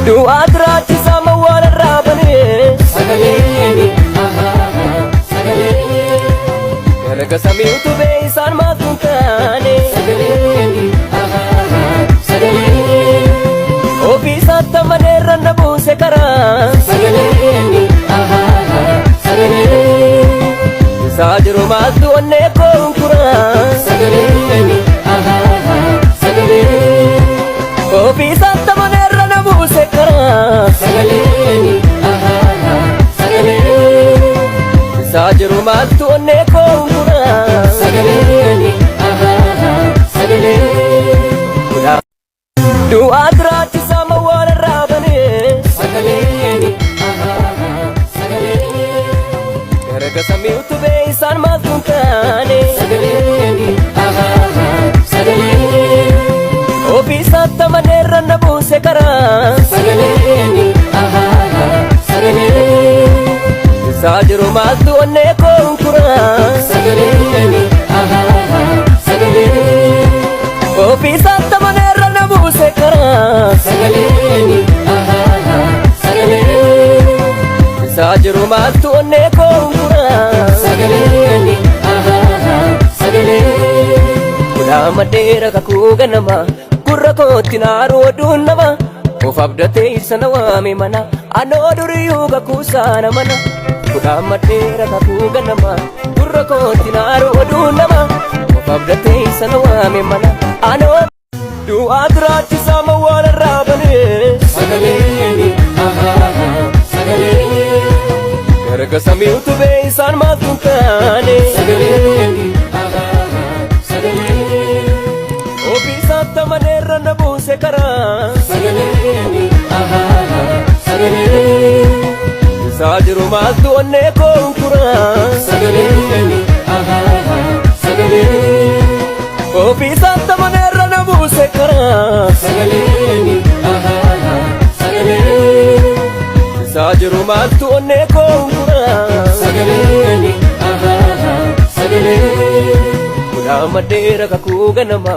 Du'aadraa sama wal raabane sagalee sagalee erga samii utubee isaan maatuun taane sagalee sagalee ofii isaatti amaneerra na buuse karaa sagalee sagalee isaa jiru maaltu onnee koonkuraa sagalee sagalee ofii isaatti amaneerra na buuse karaa sagalee sagalee isaa jiru maaltu onnee koonkuraa sagalee sagalee du'aadraa sama wal raabane sagalee sagalee erga samii utubee isaan maatuun taane sagalee sagalee ofii isaatti amaneerra na buuse karaa sagalee sagalee isaa jiru maaltu onnee koonkuraa sagalee sagalee ofii isaatti amaneerra na buuse karaa sagalee sagalee isaa jiru maaltu onnee koonkuraa sagalee sagalee kudhaa maddeera kakuu ganama gurra kootti naaru oduun nama of abdatee isa na waame mana anoo duriyuu kakuusaana mana kudhaa maddeera kakuu ganama gurra kootti naaru oduun nama of abdatee isa na waame mana anoo du'aadraa sama wal raabane sagalee sagalee erga samii utubee isaan maatuun taane sagalee sagalee ofii isaatti amaneerra na buuse karaa sagalee sagalee isaa jiru maaltu onnee koonkuraa sagalee sagalee ofii isaatti amaneerra na buuse karaa sagalee sagalee isaa jiru maaltu onnee koonkuraa sagalee sagalee kudhaa maddeera kakuu ganama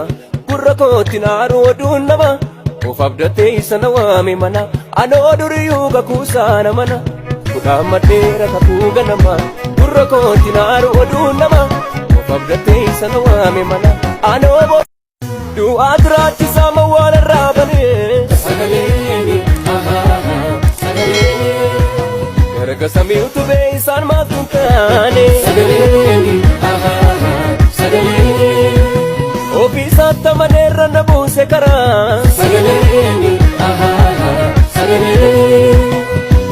gurra kootti naaru oduun nama of abdatee isa na waame mana anoo duriyuu kakuusaana mana kudhaa maddeera kakuu ganama gurra kootti naaru oduun nama of abdatee isa na waame mana anoo du'aadraa sama wal raabane sagalee sagalee erga samii utubee isaan maatuun taane sagalee sagalee ofii isaatti amaneerra na buuse karaa sagalee sagalee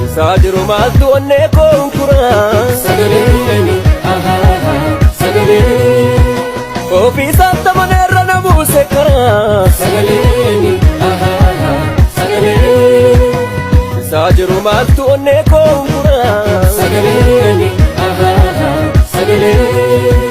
isaa jiru maaltu onnee koonkuraa sagalee sagalee ofii isaatti amaneerra na buuse karaa sagalee sagalee isaa jiru maaltu onnee koonkuraa sagalee sagalee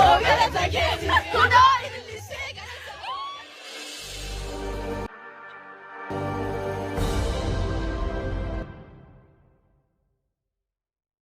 Oh,